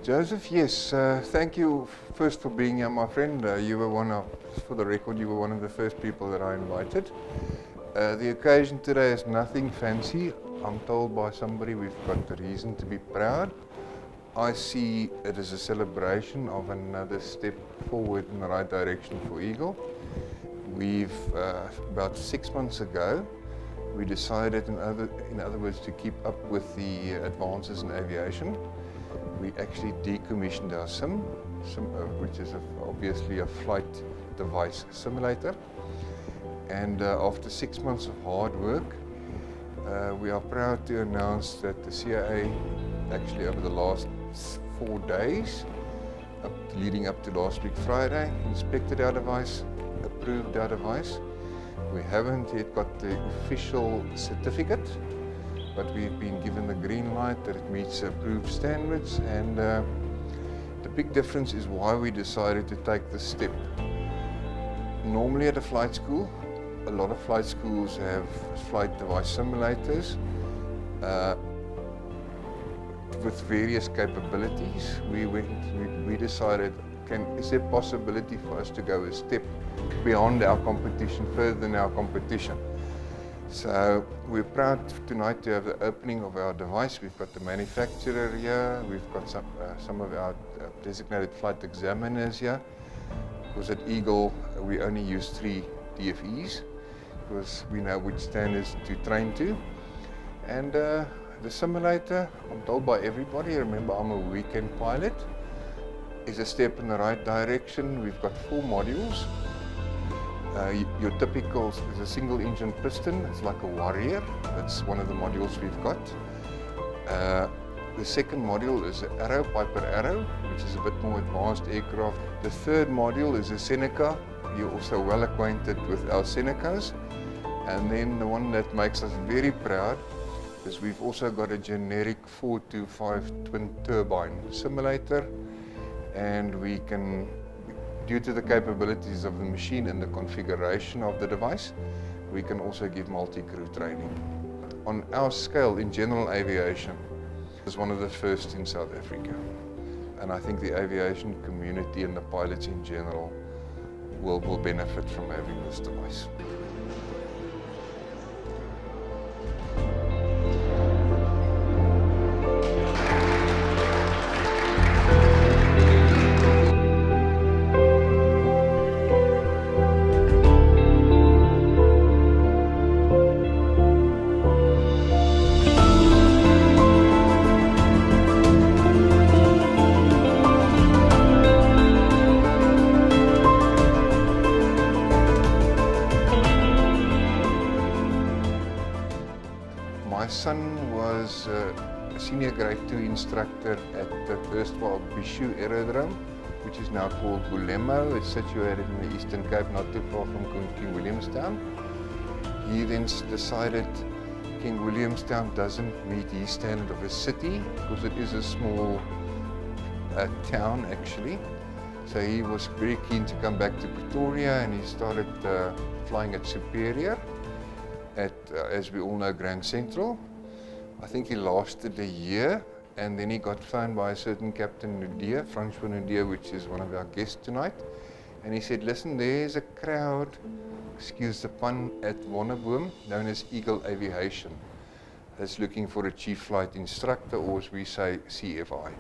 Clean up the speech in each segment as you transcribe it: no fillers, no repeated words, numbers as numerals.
Joseph, yes, thank you first for being here, my friend. You were for the record, you were one of the first people that I invited. The occasion today is nothing fancy. I'm told by somebody we've got the reason to be proud. I see it as a celebration of another step forward in the right direction for Eagle. We've, about 6 months ago, we decided, in other words, to keep up with the advances in aviation. We actually decommissioned our sim, which is obviously a flight device simulator. And after 6 months of hard work, we are proud to announce that the CIA, actually over the last 4 days, leading up to last week Friday, inspected our device, approved our device. We haven't yet got the official certificate, but we've been given the green light that it meets approved standards, and the big difference is why we decided to take this step. Normally at a flight school, a lot of flight schools have flight device simulators with various capabilities. We decided, is there a possibility for us to go a step beyond our competition, further than our competition? So we're proud tonight to have the opening of our device. We've got the manufacturer here, we've got some of our designated flight examiners here. Because at Eagle we only use 3 DFEs because we know which standards to train to. And the simulator, I'm told by everybody, remember I'm a weekend pilot, is a step in the right direction. We've got 4 modules. Your typical is a single engine piston. It's like a Warrior. That's one of the modules we've got. The second module is an Arrow, Piper Arrow, which is a bit more advanced aircraft. The third module is a Seneca. You're also well acquainted with our Senecas. And then the one that makes us very proud is we've also got a generic 425 twin turbine simulator, and we can, due to the capabilities of the machine and the configuration of the device, we can also give multi-crew training. On our scale in general aviation, it's one of the first in South Africa. And I think the aviation community and the pilots in general will benefit from having this device. My son was a senior grade 2 instructor at the erstwhile Bishu Aerodrome, which is now called Nhlapo. It's situated in the Eastern Cape, not too far from King Williamstown. He then decided King Williamstown doesn't meet his standard of a city, because it is a small town actually. So he was very keen to come back to Pretoria, and he started flying at Superior at, as we all know, Grand Central. I think he lasted a year, and then he got phoned by a certain Captain Nudia, Francois Nudia, which is one of our guests tonight. And he said, listen, there's a crowd, excuse the pun, at Wonderboom, known as Eagle Aviation, that's looking for a chief flight instructor, or as we say, CFI.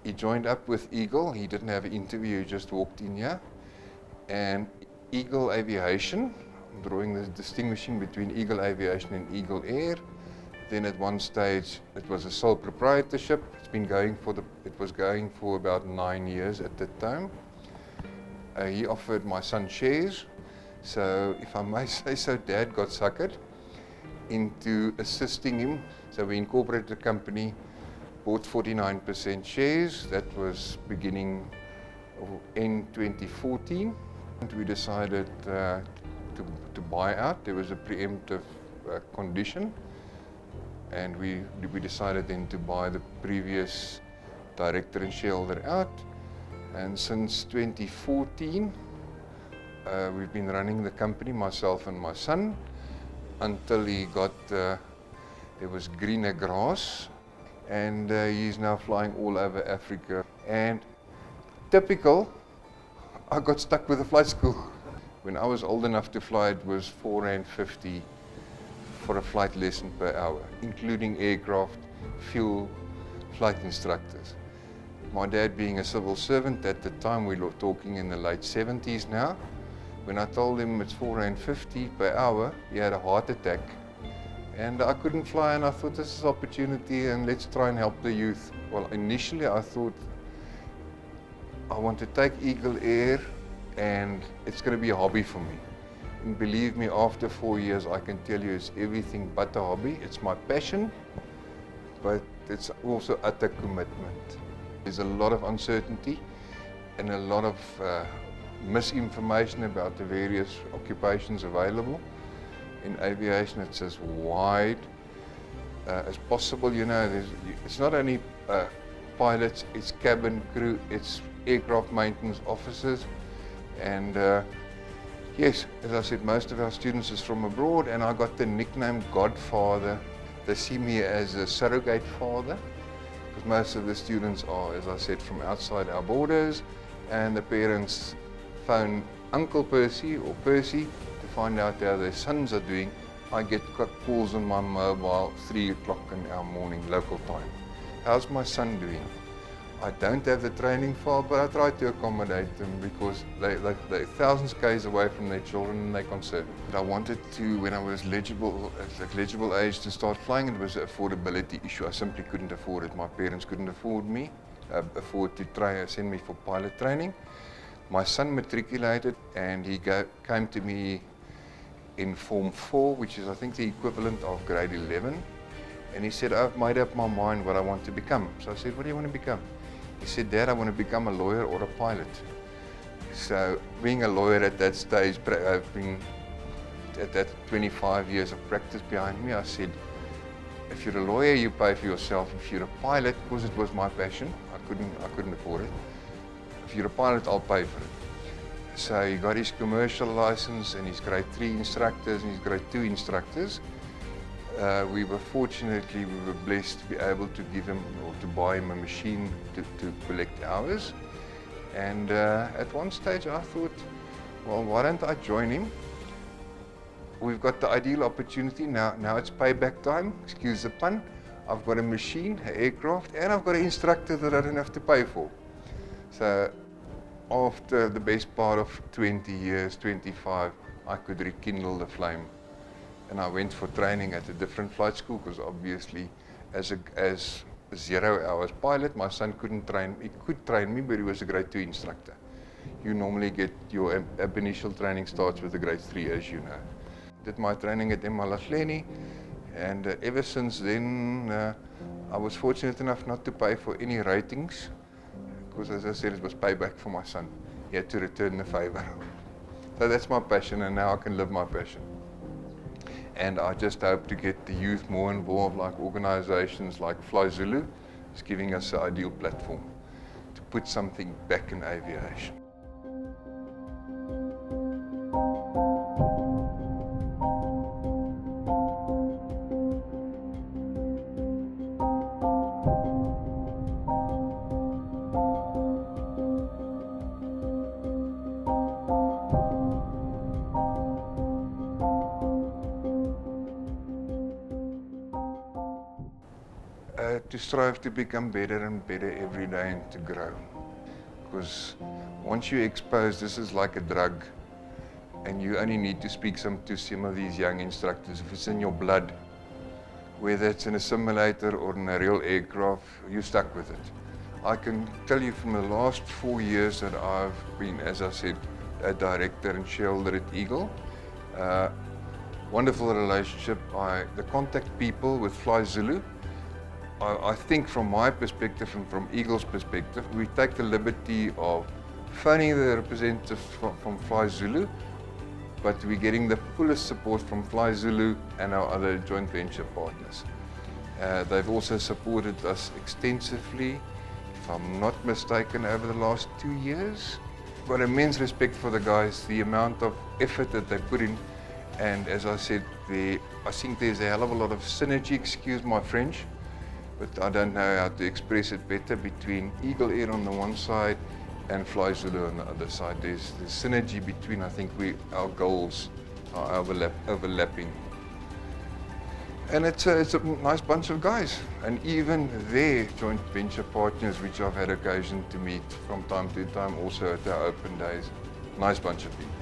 He joined up with Eagle. He didn't have an interview, he just walked in here. And Eagle Aviation, I'm drawing this distinguishing between Eagle Aviation and Eagle Air. Then at one stage, it was a sole proprietorship. It was going for about 9 years at that time. He offered my son shares. So if I may say so, Dad got suckered into assisting him. So we incorporated the company. bought 49% shares. That was beginning in 2014. And we decided to buy out. There was a preemptive condition, and we decided then to buy the previous director and shareholder out. And since 2014, we've been running the company, myself and my son, until he got, there was greener grass, and he's now flying all over Africa. And typical, I got stuck with a flight school. When I was old enough to fly, it was R4.50 for a flight lesson per hour, including aircraft, fuel, flight instructors. My dad being a civil servant at the time, we were talking in the late 70s now. When I told him it's R4.50 per hour, he had a heart attack. And I couldn't fly, and I thought, this is opportunity and let's try and help the youth. Well, initially I thought I want to take Eagle Air and it's going to be a hobby for me. And believe me, after 4 years, I can tell you it's everything but a hobby. It's my passion, but it's also utter commitment. There's a lot of uncertainty and a lot of misinformation about the various occupations available. In aviation, it's as wide as possible. You know, it's not only pilots, it's cabin crew, it's aircraft maintenance officers. And yes, as I said, most of our students is from abroad, and I got the nickname Godfather. They see me as a surrogate father, because most of the students are, as I said, from outside our borders, and the parents phone Uncle Percy or Percy to find out how their sons are doing. I get calls on my mobile 3 o'clock in our morning local time. How's my son doing? I don't have the training file, but I try to accommodate them because they're thousands of k's away from their children and they're concerned. But I wanted to, when I was legible, at legible age to start flying, it was an affordability issue. I simply couldn't afford it. My parents couldn't afford to send me for pilot training. My son matriculated and he came to me in Form 4, which is I think the equivalent of grade 11. And he said, I've made up my mind what I want to become. So I said, what do you want to become? He said, Dad, I want to become a lawyer or a pilot. So being a lawyer at that stage, I've been at that 25 years of practice behind me, I said, if you're a lawyer, you pay for yourself. If you're a pilot, because it was my passion, I couldn't afford it. If you're a pilot, I'll pay for it. So he got his commercial license and his grade 3 instructors and his grade 2 instructors. We were blessed to be able to give him or to buy him a machine to collect hours. And at one stage I thought, well, why don't I join him? We've got the ideal opportunity now. Now it's payback time, excuse the pun. I've got a machine, an aircraft, and I've got an instructor that I don't have to pay for. So after the best part of 20 years, 25, I could rekindle the flame. And I went for training at a different flight school because obviously as a 0 hours pilot, my son couldn't train. He could train me, but he was a grade 2 instructor. You normally get your ab initial training starts with a grade 3, as you know. Did my training at Nhlapo, and ever since then I was fortunate enough not to pay for any ratings because, as I said, it was payback for my son. He had to return the favor. So that's my passion, and now I can live my passion. And I just hope to get the youth more involved, like organizations like Fly Zulu is giving us an ideal platform to put something back in aviation. To strive to become better and better every day and to grow. Because once you're exposed, this is like a drug, and you only need to speak to some of these young instructors. If it's in your blood, whether it's in a simulator or in a real aircraft, you're stuck with it. I can tell you from the last 4 years that I've been, as I said, a director and shareholder at Eagle. Wonderful relationship. The contact people with Fly Zulu, I think from my perspective and from Eagle's perspective, we take the liberty of phoning the representative from Fly Zulu, but we're getting the fullest support from Fly Zulu and our other joint venture partners. They've also supported us extensively, if I'm not mistaken, over the last 2 years. Got immense respect for the guys, the amount of effort that they put in, and as I said, I think there's a hell of a lot of synergy, excuse my French, but I don't know how to express it better, between Eagle Air on the one side and Fly Zulu on the other side. There's synergy between, I think our goals are overlapping. And it's a nice bunch of guys, and even their joint venture partners, which I've had occasion to meet from time to time, also at our open days. Nice bunch of people.